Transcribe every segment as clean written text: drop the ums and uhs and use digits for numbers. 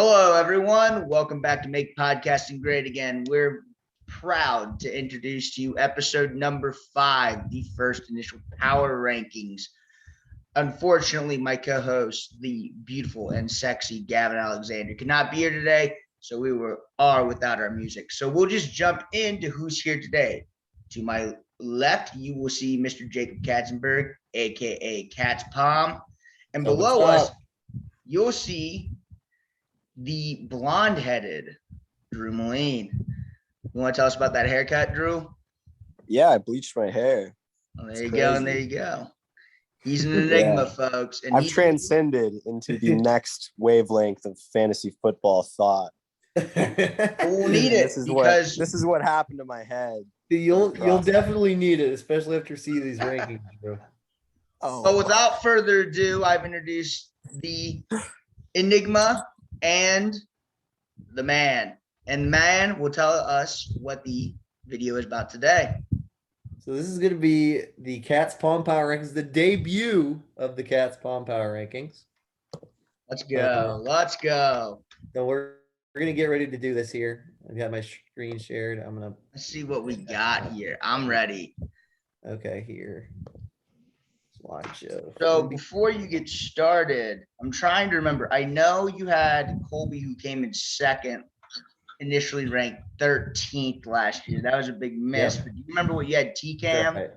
Hello, everyone. Welcome back to Make Podcasting Great Again. We're proud to introduce to you episode number 5, the first initial power rankings. Unfortunately, my co-host, the beautiful and sexy Gavin Alexander, could not be here today, so we are without our music. So we'll just jump into who's here today. To my left, you will see Mr. Jacob Katzenberg, aka KatzPom, and below us, you'll see the blonde-headed Drew Malin. You want to tell us about that haircut, Drew? Yeah, I bleached my hair. Well, there you go, and there you go. He's an enigma, folks. And I've transcended into the next wavelength of fantasy football thought. We'll need it this is what happened to my head. You'll definitely need it, especially after seeing these rankings, bro. But without further ado, I've introduced the enigma and the man. And man will tell us what the video is about today. So this is going to be the KatzPom Power Rankings, the debut of the KatzPom Power Rankings. Let's go. Let's go. So we're going to get ready to do this here. I've got my screen shared. Let's see what we got here. I'm ready. Okay, here. Slideshow. So before you get started, I'm trying to remember. I know you had Colby, who came in second, initially ranked 13th last year. That was a big miss. Yep. But do you remember what you had? T-Cam? Right.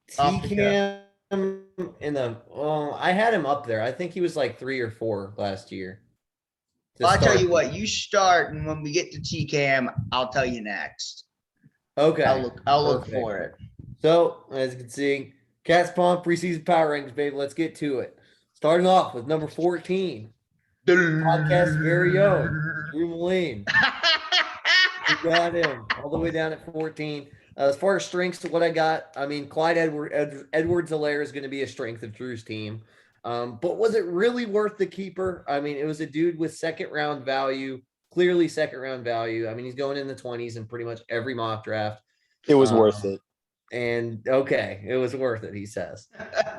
T-Cam in the I had him up there. I think he was like 3 or 4 last year. Well, I'll tell you what, you start, and when we get to T-Cam, I'll tell you next. Okay. I'll look for it. So as you can see, KatzPom preseason power rankings, baby. Let's get to it. Starting off with number 14. Podcast very own, Drew Malin. We got him all the way down at 14. As far as strengths, what I got, I mean, Clyde Edwards-Helaire is going to be a strength of Drew's team. But was it really worth the keeper? I mean, it was a dude with second-round value, clearly second-round value. I mean, he's going in the 20s in pretty much every mock draft. It was worth it. And okay, it was worth it, he says.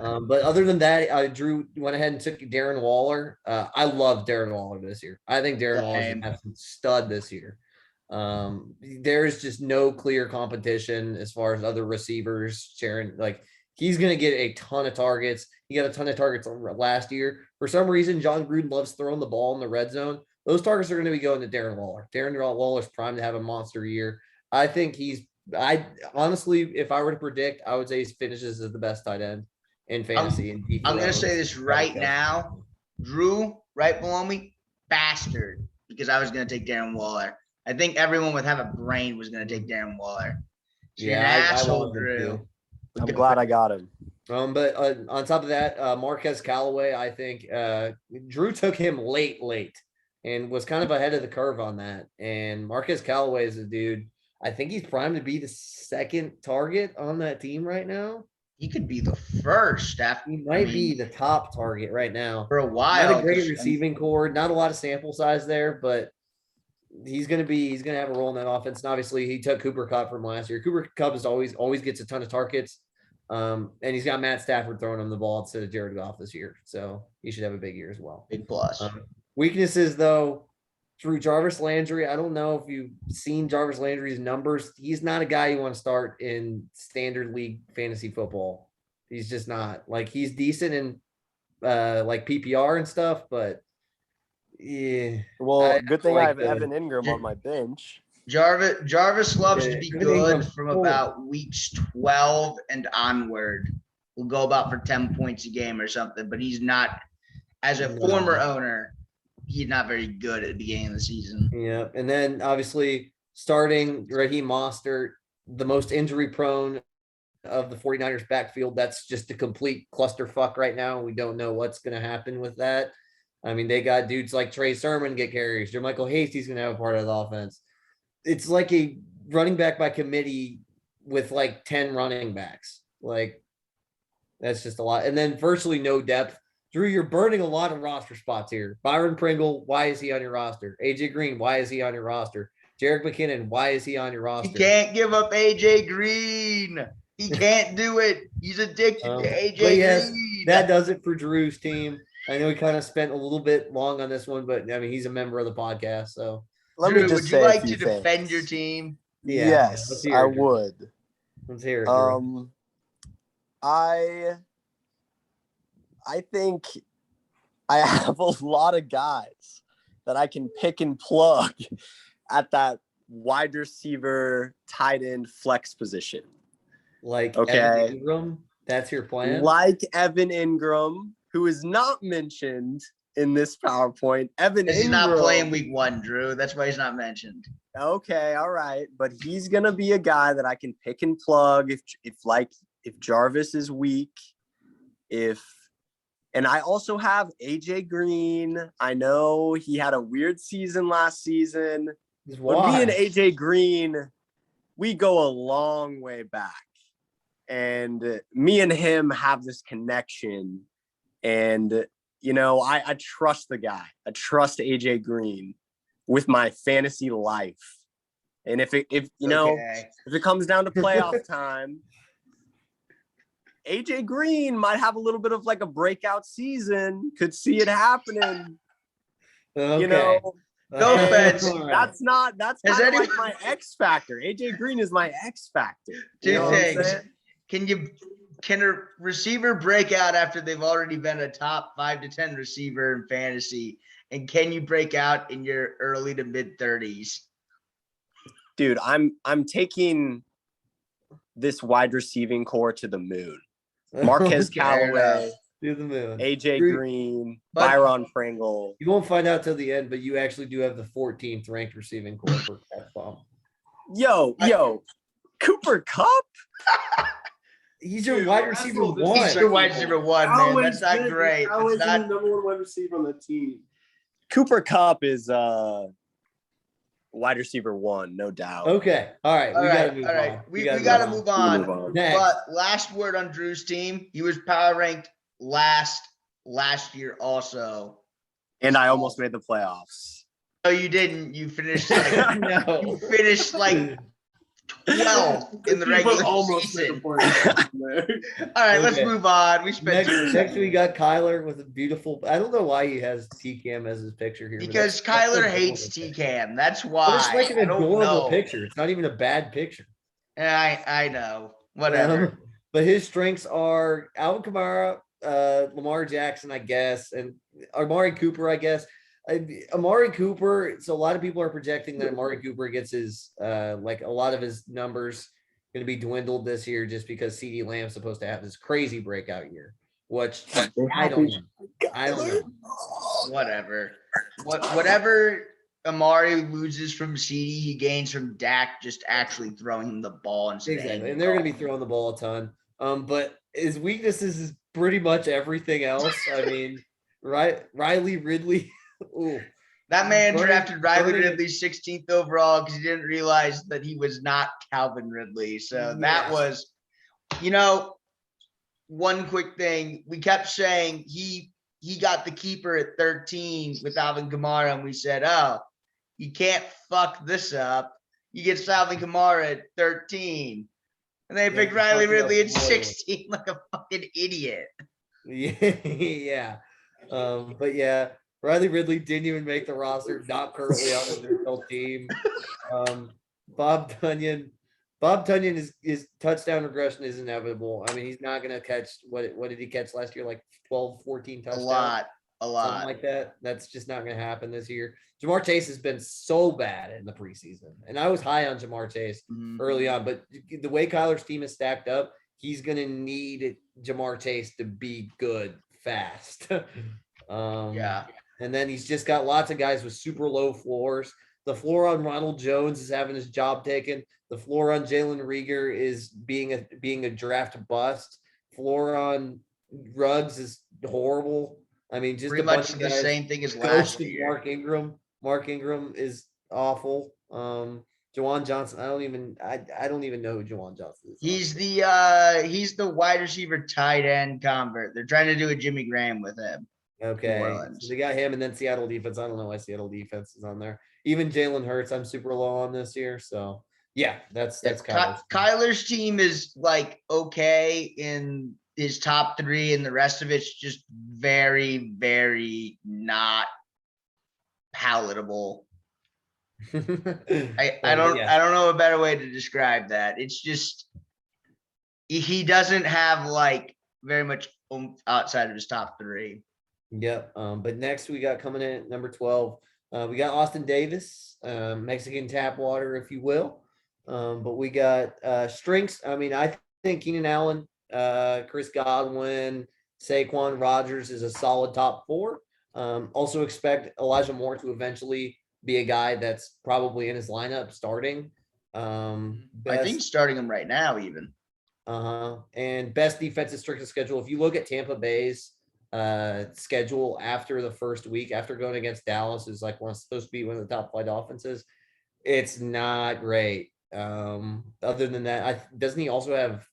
But other than that, Drew went ahead and took Darren Waller. I love Darren Waller this year. I think Darren Waller is an absolute stud this year. There is just no clear competition as far as other receivers sharing. Like, he's going to get a ton of targets. He got a ton of targets last year. For some reason, John Gruden loves throwing the ball in the red zone. Those targets are going to be going to Darren Waller. Darren Waller's primed to have a monster year. I think I honestly, if I were to predict, I would say he finishes as the best tight end in fantasy. I'm going to say this right now. Drew, right below me, bastard, because I was going to take Darren Waller. I think everyone with have a brain was going to take Darren Waller. So you're an asshole, Drew. I'm glad I got him. But on top of that, Marquez Callaway, I think Drew took him late and was kind of ahead of the curve on that. And Marquez Callaway is a dude. I think he's primed to be the second target on that team right now. He could be the first. He might be the top target right now. For a while. Not a great receiving core, not a lot of sample size there, but he's gonna have a role in that offense. And obviously he took Cooper Kupp from last year. Cooper Kupp is always gets a ton of targets. And he's got Matt Stafford throwing him the ball instead of Jared Goff this year. So he should have a big year as well. Big plus. Weaknesses though. Through Jarvis Landry, I don't know if you've seen Jarvis Landry's numbers. He's not a guy you want to start in standard league fantasy football. He's just not. Like, he's decent in like PPR and stuff, but yeah. Well, good thing I have Evan Ingram on my bench. Jarvis loves to be good from about weeks 12 and onward. We'll go about for 10 points a game or something, but he's not, as a former owner, he's not very good at the beginning of the season. Yeah, and then obviously starting Raheem Mostert, the most injury-prone of the 49ers backfield. That's just a complete clusterfuck right now. We don't know what's going to happen with that. I mean, they got dudes like Trey Sermon get carries. Jermichael Hasty's going to have a part of the offense. It's like a running back by committee with like 10 running backs. Like, that's just a lot. And then virtually no depth. Drew, you're burning a lot of roster spots here. Byron Pringle, why is he on your roster? AJ Green, why is he on your roster? Jerick McKinnon, why is he on your roster? He can't give up AJ Green. He can't do it. He's addicted to AJ Green. That does it for Drew's team. I know we kind of spent a little bit long on this one, but I mean, he's a member of the podcast, so Let Drew, me just would you say a like few to defend things. your team? yeah. Let's Yes, hear I it, Drew. would. Let's hear it, Drew. I think I have a lot of guys that I can pick and plug at that wide receiver, tight end, flex position. Like Okay. Evan Ingram, that's your plan? Like Evan Ingram, who is not mentioned in this PowerPoint. He's not playing week 1, Drew. That's why he's not mentioned. Okay, all right, but he's gonna be a guy that I can pick and plug if Jarvis is weak, and I also have AJ Green. I know he had a weird season last season. But me and AJ Green, we go a long way back. And me and him have this connection. And, you know, I trust the guy. I trust AJ Green with my fantasy life. And if it comes down to playoff time, AJ Green might have a little bit of like a breakout season. Could see it happening. Okay. You know, No offense. That's kind of like my X factor. AJ Green is my X factor. Two things. Can a receiver break out after they've already been a top 5 to 10 receiver in fantasy? And can you break out in your early to mid 30s? Dude, I'm taking this wide receiving core to the moon. Marquez Callaway, to the moon. AJ Green, Byron Pringle. You won't find out till the end, but you actually do have the 14th ranked receiving core for KatzPom. Yo, Cooper Kupp? He's your wide receiver 1. He's your wide receiver 1, man. That's not great. How is he the number 1 wide receiver on the team? Cooper Kupp is wide receiver 1, no doubt. Okay. All right. We got to move on. We got to move on. But last word on Drew's team. He was power ranked last year also. And I almost made the playoffs. No, you didn't. You finished like you finished like 12 in the regular season. All right, let's move on. We spent next we got Kyler with a beautiful. I don't know why he has TCam as his picture here. Because Kyler hates TCam. That's why. But it's like an adorable picture. It's not even a bad picture. I know. Whatever. But his strengths are Alvin Kamara, Lamar Jackson, I guess, and Amari Cooper, I guess. Amari Cooper, so a lot of people are projecting that Amari Cooper gets his like a lot of his numbers going to be dwindled this year just because CeeDee Lamb's supposed to have this crazy breakout year, which I don't know. Whatever Amari loses from CeeDee, he gains from Dak just actually throwing him the ball instead. Exactly, and they're going to be throwing the ball a ton. But his weaknesses is pretty much everything else. I mean, Riley Ridley. Ooh. That man drafted Riley Ridley 16th overall because he didn't realize that he was not Calvin Ridley. So that was, one quick thing. We kept saying he got the keeper at 13 with Alvin Kamara, and we said, oh, you can't fuck this up. You get Alvin Kamara at 13. And they picked Riley Ridley at 16 like a fucking idiot. Yeah. But yeah. Riley Ridley didn't even make the roster, not currently on the neutral team. Bob Tunyon is touchdown regression is inevitable. I mean, he's not going to catch what did he catch last year? Like 12, 14 touchdowns? A lot. Something like that. That's just not going to happen this year. Jamar Chase has been so bad in the preseason. And I was high on Jamar Chase early on, but the way Kyler's team is stacked up, he's going to need Jamar Chase to be good fast. And then he's just got lots of guys with super low floors. The floor on Ronald Jones is having his job taken. The floor on Jalen Reagor is being a draft bust. Floor on Ruggs is horrible. I mean, just pretty much the same thing as last year. Mark Ingram is awful. Juwan Johnson, I don't even know who Juwan Johnson is. He's the wide receiver tight end convert. They're trying to do a Jimmy Graham with him. Okay, so they got him, and then Seattle defense. I don't know why Seattle defense is on there. Even Jalen Hurts, I'm super low on this year. So yeah, that's Kyler's team is like okay in his top three, and the rest of it's just very, very not palatable. I don't know a better way to describe that. It's just he doesn't have like very much outside of his top three. Yep. But next we got coming in at number 12. We got Austin Davis, Mexican tap water, if you will. But we got strengths. I mean, I think Keenan Allen, Chris Godwin, Saquon Rodgers is a solid top 4. Also expect Elijah Moore to eventually be a guy that's probably in his lineup starting. I think starting him right now even. And best defensive strength of schedule. If you look at Tampa Bay's schedule after the first week, after going against Dallas, is like supposed to be one of the top flight offenses. It's not great. Other than that, doesn't he also have?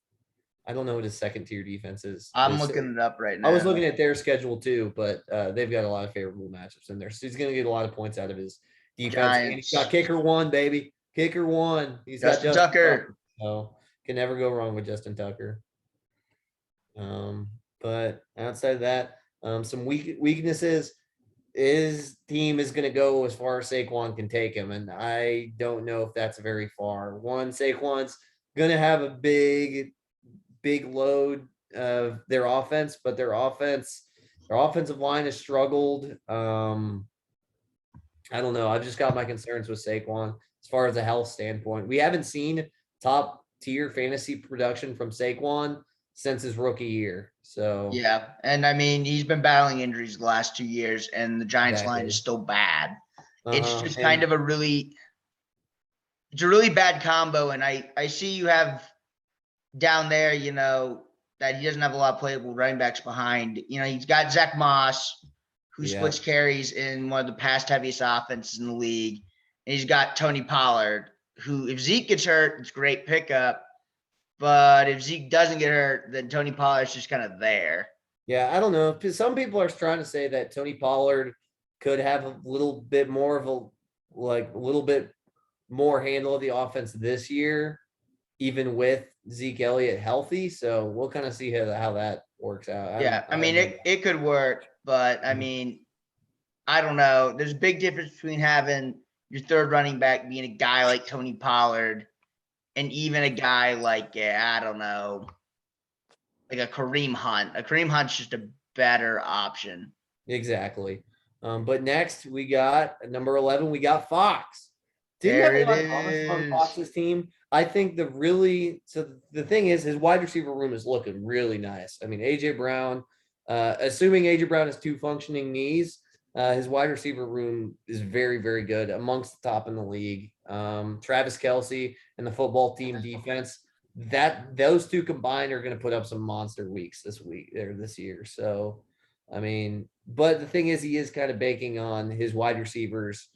I don't know what his second tier defense is. I'm looking it up right now. I was looking at their schedule too, but they've got a lot of favorable matchups in there. So he's going to get a lot of points out of his defense. Giants. And he's got kicker 1, baby. Kicker 1. He's got Justin Tucker. So can never go wrong with Justin Tucker. But outside of that, some weaknesses. His team is going to go as far as Saquon can take him, and I don't know if that's very far. One, Saquon's going to have a big load of their offense, but their offensive line has struggled. I don't know. I've just got my concerns with Saquon as far as a health standpoint. We haven't seen top tier fantasy production from Saquon since his rookie year. So yeah, and I mean he's been battling injuries the last 2 years, and the Giants line is still bad. It's just kind of a really bad combo, and I see you have down there, you know, that he doesn't have a lot of playable running backs behind. You know, he's got Zach Moss, who splits carries in one of the past heaviest offenses in the league. And he's got Tony Pollard, who, if Zeke gets hurt, it's a great pickup. But if Zeke doesn't get hurt, then Tony Pollard's just kind of there. Yeah, I don't know. Because some people are trying to say that Tony Pollard could have a little bit more handle of the offense this year, even with Zeke Elliott healthy. So we'll kind of see how that works out. I mean, it could work, but I mean, I don't know. There's a big difference between having your third running back being a guy like Tony Pollard and even a guy like, I don't know, like a Kareem Hunt. A Kareem Hunt's just a better option. Exactly. But next we got number 11, we got Fox. There it is. On Fox's team. I think the thing is his wide receiver room is looking really nice. I mean, AJ Brown, assuming AJ Brown has 2 functioning knees, his wide receiver room is very, very good, amongst the top in the league. Travis Kelce and the football team defense, those 2 combined are going to put up some monster weeks this year. So, I mean, but the thing is, he is kind of banking on his wide receivers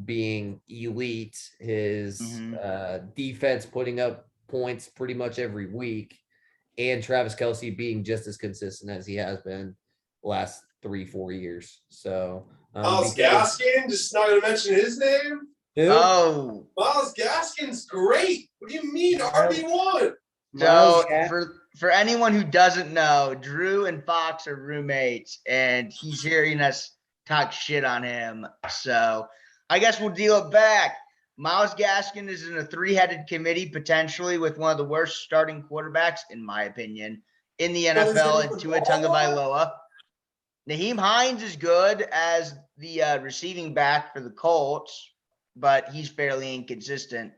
being elite, his defense putting up points pretty much every week, and Travis Kelce being just as consistent as he has been the last 3-4 years. So Miles Gaskin, just not going to mention his name. Who? Oh, Miles Gaskin's great. What do you mean RB1? So for anyone who doesn't know, Drew and Fox are roommates, and he's hearing us talk shit on him. So I guess we'll deal it back. Miles Gaskin is in a 3-headed committee, potentially with one of the worst starting quarterbacks, in my opinion, in the NFL, and Tua Tagovailoa. Nyheim Hines is good as the receiving back for the Colts, but he's fairly inconsistent.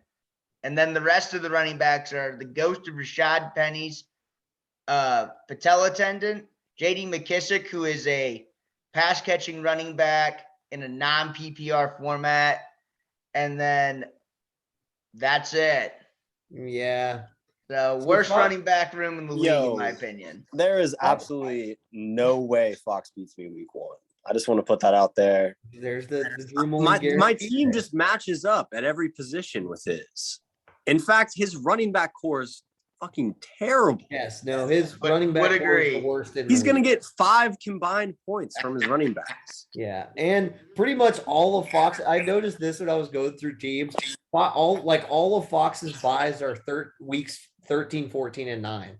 And then the rest of the running backs are the ghost of Rashad Penny's patella tendon, J.D. McKissick, who is a pass-catching running back in a non-PPR format, and then that's it. Yeah. So worst running back room in the league, in my opinion. There is absolutely no way Fox beats me week 1. I just want to put that out there. There's the Drew Malin. My team just matches up at every position with his. In fact, his running back core is fucking terrible. Yes, no, his running back core is the worst. He's going to get 5 combined points from his running backs. Yeah, and pretty much all of Fox. I noticed this when I was going through teams. All of Fox's buys are weeks 13, 14, and 9.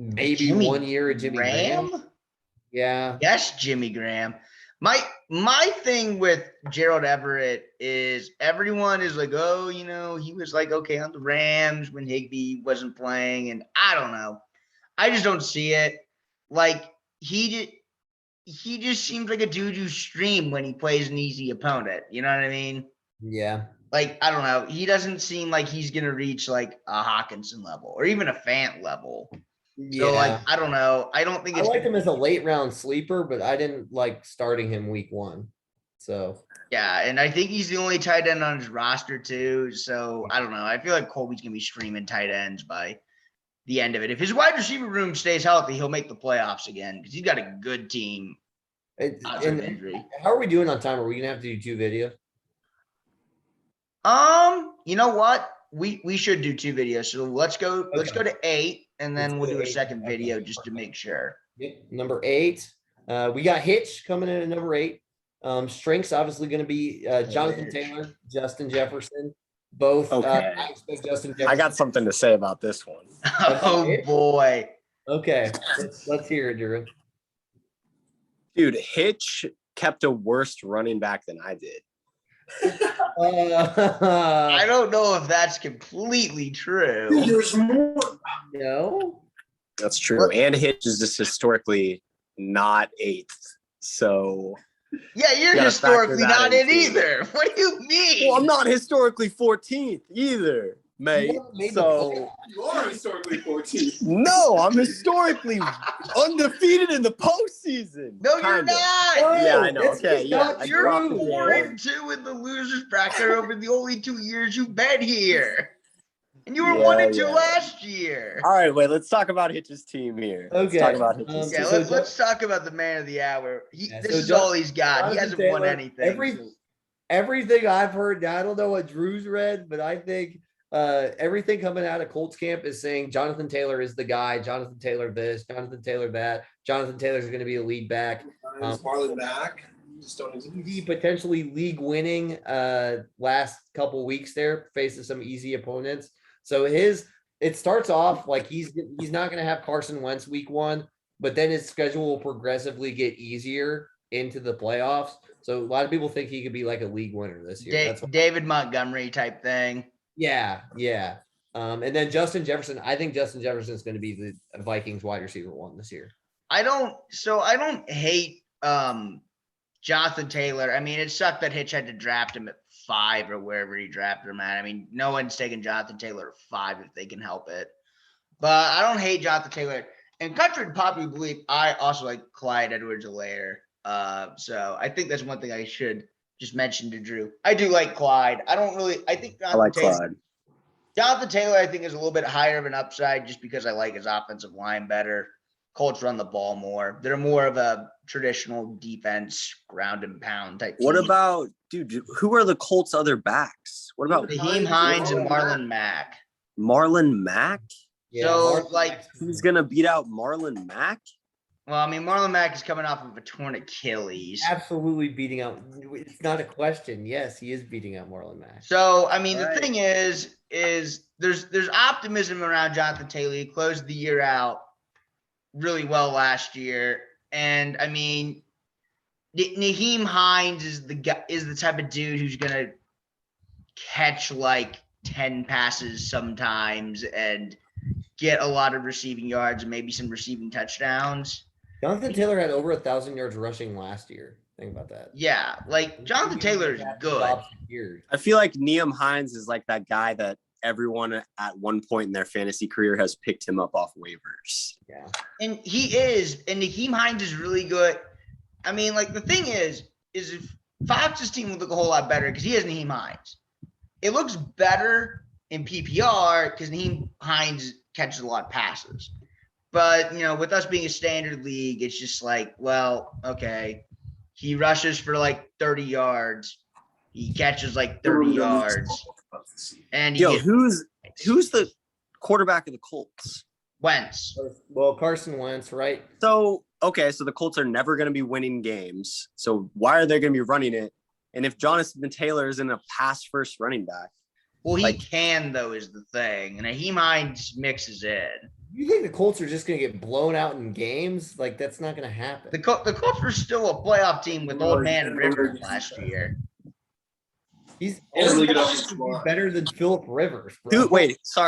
maybe 1 year of Jimmy Graham. Yeah. Yes, Jimmy Graham. My thing with Gerald Everett is everyone is like, oh, he was like okay on the Rams when Higbee wasn't playing, and I don't know. I just don't see it. Like he just seems like a dude who stream when he plays an easy opponent. You know what I mean? Yeah. Like, I don't know. He doesn't seem like he's gonna reach like a Hawkinson level or even a Fant level. Yeah. So like, I don't know. I don't think I liked him as a late round sleeper, but I didn't like starting him week 1. So yeah, and I think he's the only tight end on his roster too. So I don't know. I feel like Colby's gonna be streaming tight ends by the end of it. If his wide receiver room stays healthy, he'll make the playoffs again because he's got a good team. Injury. How are we doing on time? Are we gonna have to do 2 videos? You know what? We should do 2 videos. So let's go to 8. And then we'll do a second video just to make sure. Number 8. We got Hitch coming in at number 8. Strengths obviously going to be Jonathan Taylor, Justin Jefferson. Both. Okay. I expect Justin Jefferson. I got something to say about this one. Oh boy. Okay, let's hear it, Drew. Dude, Hitch kept a worse running back than I did. I don't know if that's completely true. There's more. No, that's true. And Hitch is just historically not 8th. So yeah, you're historically not in either. What do you mean? Well, I'm not historically 14th either, mate. So You are historically 14. no, I'm historically undefeated in the postseason. No, you're not. Yeah, I know. Okay, yeah. You're 4-2 in the losers bracket over the only 2 years you've been here. And you were 1-2 last year. All right, wait. Let's talk about Hitch's team here. Okay. Let's talk about Hitch's team. Let's talk about the man of the hour. This is all he's got. He hasn't won anything. Everything I've heard. Now, I don't know what Drew's read, but I think everything coming out of Colts camp is saying Jonathan Taylor is the guy. Jonathan Taylor this. Jonathan Taylor that. Jonathan Taylor's going to be a lead back. Marlon back. He potentially league winning last couple weeks there, faces some easy opponents. So it starts off like he's not going to have Carson Wentz week 1, but then his schedule will progressively get easier into the playoffs. So a lot of people think he could be like a league winner this year. David Montgomery type thing. Yeah. And then Justin Jefferson. I think Justin Jefferson is going to be the Vikings wide receiver 1 this year. I don't hate Jonathan Taylor. I mean, it sucked that Hitch had to draft him at 5 or wherever he drafted him at. I mean, no one's taking Jonathan Taylor at 5 if they can help it. But I don't hate Jonathan Taylor. And contrary to popular belief, I also like Clyde Edwards-Helaire. So I think that's one thing I should just mention to Drew. I do like Clyde. I think Clyde. Jonathan Taylor, I think, is a little bit higher of an upside just because I like his offensive line better. Colts run the ball more. They're more of a traditional defense, ground and pound type team. What about, dude, who are the Colts' other backs? What about Naheem Hines and Marlon Mack? Marlon Mack? Yeah, so, who's going to beat out Marlon Mack? Well, I mean, Marlon Mack is coming off of a torn Achilles. Absolutely beating out. It's not a question. Yes, he is beating out Marlon Mack. So, I mean, the thing is there's optimism around Jonathan Taylor. He closed the year out really well last year. And I mean, Naheem Hines is the type of dude who's gonna catch like 10 passes sometimes and get a lot of receiving yards and maybe some receiving touchdowns. Jonathan Taylor had over 1,000 yards rushing last year. Think about that. Yeah, like Jonathan Taylor is good. I feel like Naheem Hines is like that guy that everyone at one point in their fantasy career has picked him up off waivers. Yeah. And he is. And Naheem Hines is really good. I mean, like, the thing is if Fox's team would look a whole lot better because he has Naheem Hines. It looks better in PPR because Naheem Hines catches a lot of passes. But, with us being a standard league, it's just like, well, okay. He rushes for like 30 yards. He catches like 30 yards. And who's the quarterback of the Colts? Wentz. Well, Carson Wentz, right? So the Colts are never going to be winning games. So why are they going to be running it? And if Jonathan Taylor isn't a pass-first running back. Well, he can, though, is the thing. And Naheem Hines mixes in. You think the Colts are just going to get blown out in games? Like, that's not going to happen. The Colts were still a playoff team with Old Man Rivers last year. He's really good better than Phillip Rivers, bro.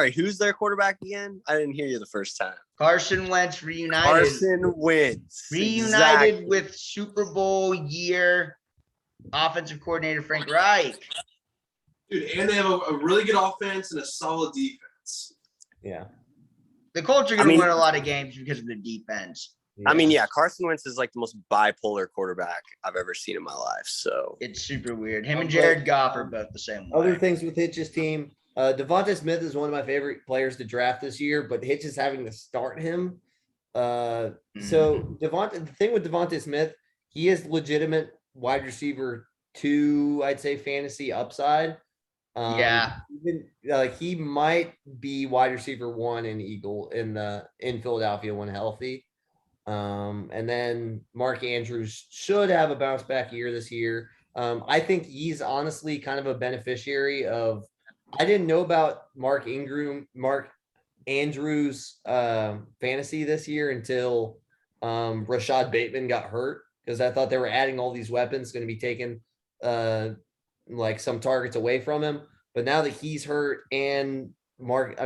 Who's their quarterback again? I didn't hear you the first time. Carson Wentz reunited. Carson Wentz. Reunited with Super Bowl year offensive coordinator Frank Reich. Dude, and they have a really good offense and a solid defense. Yeah. The Colts are going to win a lot of games because of the defense. Yeah. I mean, yeah, Carson Wentz is like the most bipolar quarterback I've ever seen in my life. So it's super weird. Him and Jared Goff are both the same way. Other things with Hitch's team. Devonta Smith is one of my favorite players to draft this year, but Hitch is having to start him. So the thing with Devonta Smith, he is legitimate wide receiver 2, I'd say, fantasy upside. Even, he might be wide receiver 1 in Philadelphia when healthy. And then Mark Andrews should have a bounce back year this year. I think he's honestly kind of a beneficiary of. I didn't know about Mark Andrews fantasy this year until Rashad Bateman got hurt, because I thought they were adding all these weapons going to be taking like some targets away from him. But now that he's hurt and Mark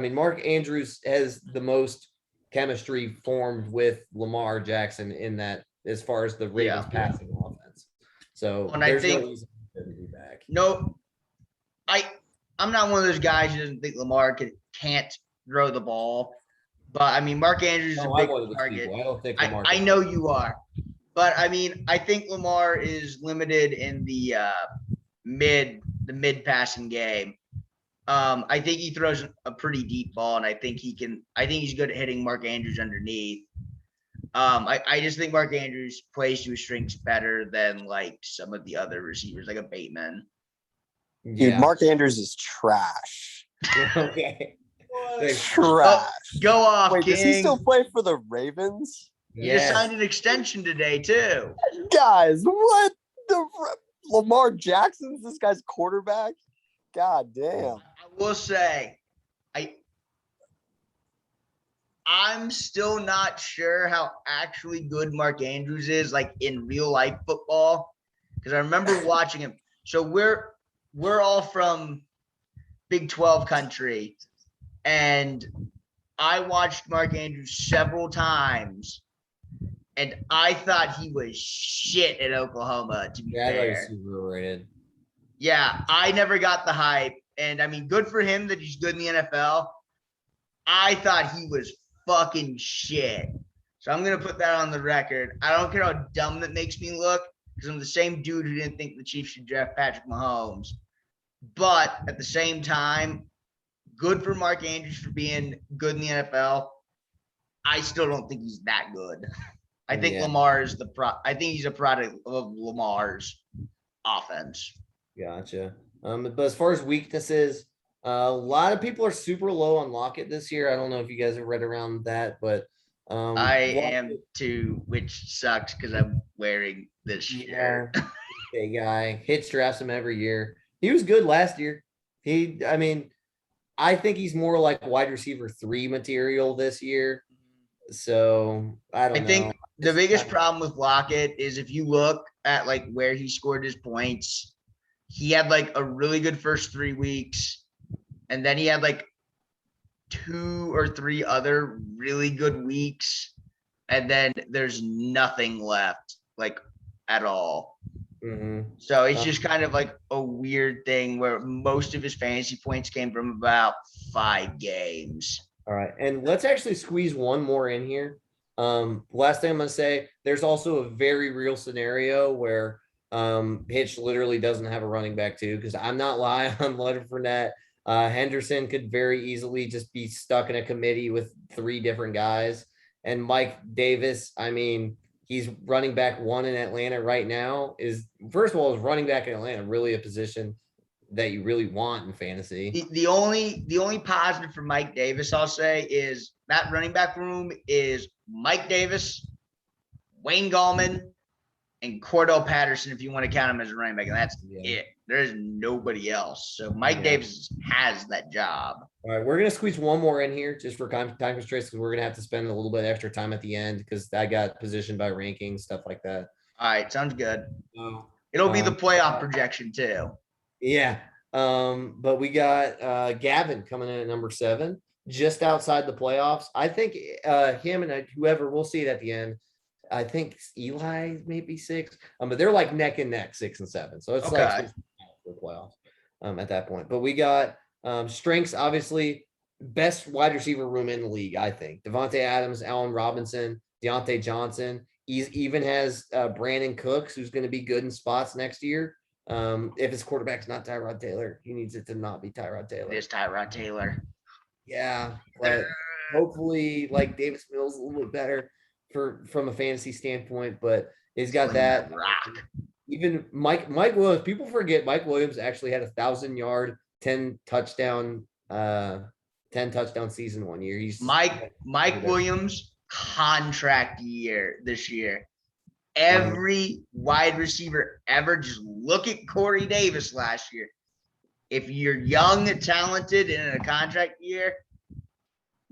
Andrews has the most chemistry formed with Lamar Jackson in that, as far as the Ravens passing offense. So I think I'm not one of those guys who doesn't think Lamar can't throw the ball. But I mean, Mark Andrews is a big target. I don't think Lamar I know you are. But I mean, I think Lamar is limited in the mid passing game. I think he throws a pretty deep ball, and I think he's good at hitting Mark Andrews underneath. I just think Mark Andrews plays to his strengths better than like some of the other receivers, like a Bateman. Dude, Mark Andrews is trash. Okay. Trash. Go off, Wait, King. does he still play for the Ravens? He just signed an extension today, too. Guys, what? Lamar Jackson's this guy's quarterback? God damn. I will say, I'm still not sure how actually good Mark Andrews is, like in real life football, because I remember watching him. So we're all from Big 12 country, and I watched Mark Andrews several times, and I thought he was shit at Oklahoma, to be fair. Yeah, I never got the hype. And I mean, good for him that he's good in the NFL. I thought he was fucking shit. So I'm going to put that on the record. I don't care how dumb that makes me look, because I'm the same dude who didn't think the Chiefs should draft Patrick Mahomes. But at the same time, good for Mark Andrews for being good in the NFL. I still don't think he's that good. I think Lamar is I think he's a product of Lamar's offense. Gotcha. But as far as weaknesses, a lot of people are super low on Lockett this year. I don't know if you guys have read around that, but I am too, which sucks because I'm wearing this shirt. Okay, guy. Hitch drafts him every year. He was good last year. I think he's more like wide receiver 3 material this year. So I think the biggest problem with Lockett is if you look at like where he scored his points, he had like a really good first 3 weeks, and then he had like 2 or 3 other really good weeks, and then there's nothing left like at all. Mm-hmm. So it's just kind of like a weird thing where most of his fantasy points came from about 5 games. All right. And let's actually squeeze one more in here. Last thing I'm going to say, there's also a very real scenario where Hitch literally doesn't have a running back too, because I'm not lying on Leonard Fournette. Henderson could very easily just be stuck in a committee with 3 different guys. And Mike Davis, I mean, he's running back 1 in Atlanta right now. First of all, is running back in Atlanta really a position that you really want in fantasy? The only positive for Mike Davis, I'll say, is that running back room is Mike Davis, Wayne Gallman, and Cordell Patterson, if you want to count him as a running back, and that's it. There's nobody else. So Mike Davis has that job. All right, we're gonna squeeze one more in here just for time constraints, because we're gonna have to spend a little bit extra time at the end because I got positioned by rankings, stuff like that. All right, sounds good. So, it'll be the playoff projection too. Yeah. But we got Gavin coming in at number 7, just outside the playoffs. I think him and whoever, we'll see it at the end. I think Eli maybe 6, but they're like neck and neck, 6 and 7. So it's like the playoffs at that point. But we got strengths, obviously, best wide receiver room in the league, I think. Devontae Adams, Allen Robinson, Deontay Johnson. He even has Brandon Cooks, who's going to be good in spots next year. If his quarterback's not Tyrod Taylor, he needs it to not be Tyrod Taylor. It is Tyrod Taylor. Yeah, but hopefully, like Davis Mills, a little bit better from a fantasy standpoint. But he's got that. Even Mike Williams. People forget Mike Williams actually had 1,000-yard, 10 touchdown season one year. He's Mike Williams contract year this year. Every wide receiver ever, just look at Corey Davis last year. If you're young and talented and in a contract year,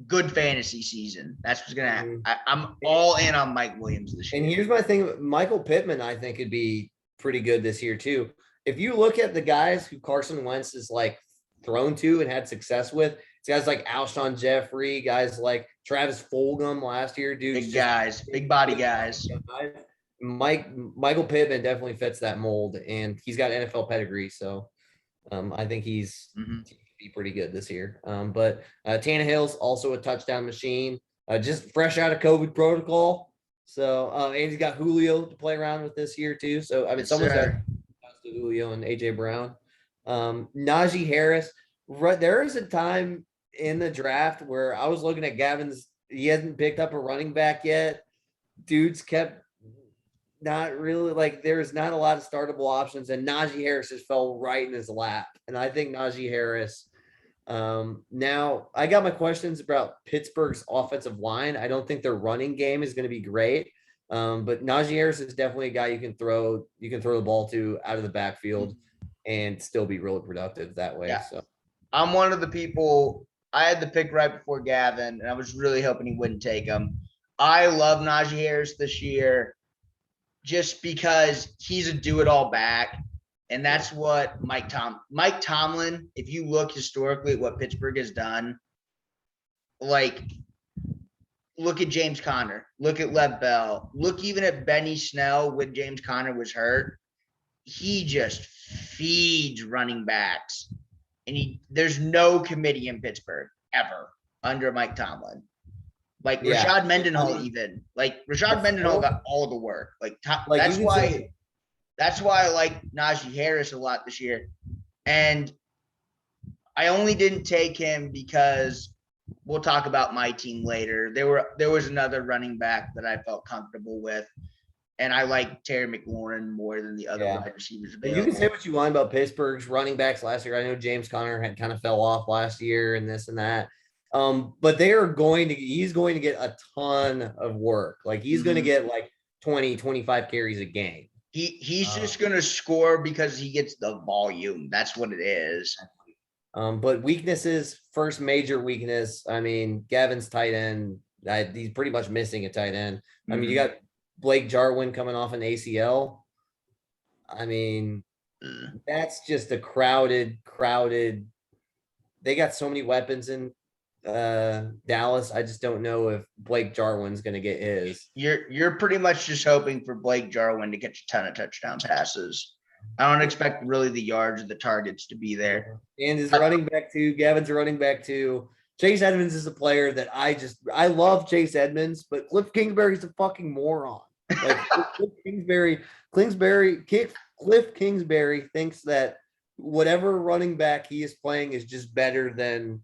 good fantasy season. That's what's going to happen. I'm all in on Mike Williams this year. And here's my thing. Michael Pittman, I think, could be pretty good this year too. If you look at the guys who Carson Wentz is like thrown to and had success with, it's guys like Alshon Jeffrey, guys like Travis Fulgham last year, dude. Big guys, big body guys. Michael Pittman definitely fits that mold, and he's got NFL pedigree, so I think he's be pretty good this year. But Tannehill's also a touchdown machine, just fresh out of COVID protocol. So and he's got Julio to play around with this year too. So I mean, someone's got Julio and AJ Brown, Najee Harris. Right, there is a time in the draft where I was looking at Gavin's. He hasn't picked up a running back yet. Dudes kept. Not really, like there's not a lot of startable options, and Najee Harris just fell right in his lap. And I think Najee Harris. Now I got my questions about Pittsburgh's offensive line. I don't think their running game is going to be great, but Najee Harris is definitely a guy you can throw the ball to out of the backfield and still be really productive that way. Yeah. So I'm one of the people. I had the pick right before Gavin, and I was really hoping he wouldn't take him. I love Najee Harris this year. Just because he's a do-it-all back, and that's what Mike Tomlin, if you look historically at what Pittsburgh has done, like look at James Conner, look at Lev Bell, look even at Benny Snell when James Conner was hurt. He just feeds running backs, and there's no committee in Pittsburgh ever under Mike Tomlin. Like Rashad Mendenhall, even like Rashad Mendenhall got all the work. That's why I like Najee Harris a lot this year. And I only didn't take him because we'll talk about my team later. There was another running back that I felt comfortable with, and I like Terry McLaurin more than the other wide receivers available. You can say what you want about Pittsburgh's running backs last year. I know James Conner had kind of fell off last year and this and that. But he's going to get a ton of work. Like he's going to get like 20, 25 carries a game. He's just going to score because he gets the volume. That's what it is. But weaknesses, first major weakness. I mean, Gavin's tight end. He's pretty much missing a tight end. I mean, you got Blake Jarwin coming off an ACL. I mean, that's just a crowded. They got so many weapons in Dallas. I just don't know if Blake Jarwin's going to get his. You're pretty much just hoping for Blake Jarwin to catch a ton of touchdown passes. I don't expect really the yards or the targets to be there. And his running back too. Gavin's a running back too. Chase Edmonds is a player that I love Chase Edmonds, but Cliff Kingsbury's a fucking moron. Like Cliff Kingsbury thinks that whatever running back he is playing is just better than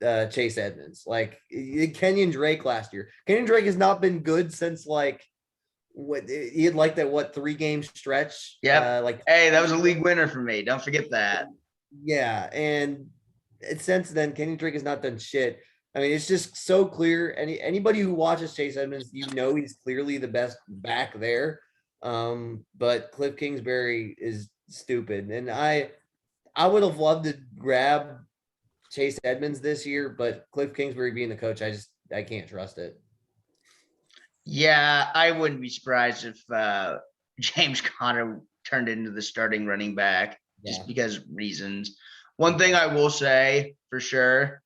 Chase Edmonds. Like Kenyon Drake last year. Kenyon Drake has not been good since like he had like that 3-game stretch. Yeah. Hey, that was a league winner for me. Don't forget that. Yeah, and since then, Kenyon Drake has not done shit. I mean, it's just so clear. Anybody who watches Chase Edmonds, he's clearly the best back there. But Cliff Kingsbury is stupid. And I would have loved to grab Chase Edmonds this year, but Cliff Kingsbury being the coach, I can't trust it. Yeah, I wouldn't be surprised if James Conner turned into the starting running back just because reasons. One thing I will say for sure,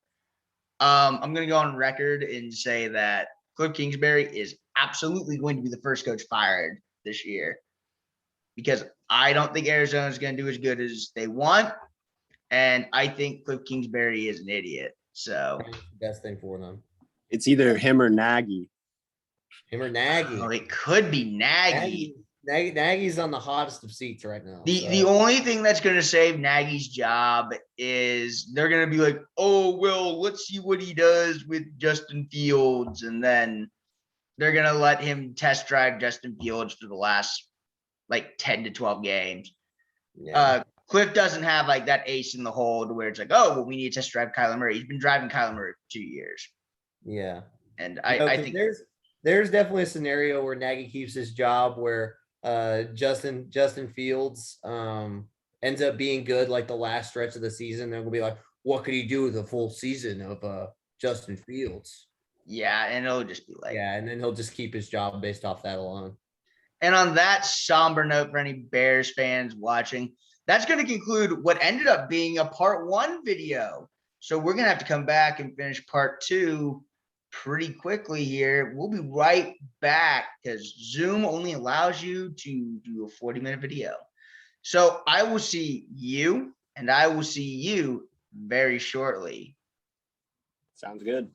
I'm going to go on record and say that Cliff Kingsbury is absolutely going to be the first coach fired this year because I don't think Arizona is going to do as good as they want. And I think Cliff Kingsbury is an idiot. So That's the best thing for them. It's either him or Nagy. Him or Nagy. Oh, it could be Nagy. Nagy's on the hottest of seats right now. The only thing that's going to save Nagy's job is they're going to be like, oh, well, let's see what he does with Justin Fields. And then they're going to let him test drive Justin Fields for the last like 10 to 12 games. Yeah. Cliff doesn't have like that ace in the hole to where it's like, oh, well, we need to test drive Kyler Murray. He's been driving Kyler Murray for 2 years. Yeah. And I think there's definitely a scenario where Nagy keeps his job where Justin Fields ends up being good like the last stretch of the season. They're gonna be like, what could he do with a full season of Justin Fields? Yeah, and it'll just be like, and then he'll just keep his job based off that alone. And on that somber note for any Bears fans watching, that's going to conclude what ended up being a part 1 video. So we're going to have to come back and finish part 2 pretty quickly here. We'll be right back because Zoom only allows you to do a 40-minute video. So I will see you and I will see you very shortly. Sounds good.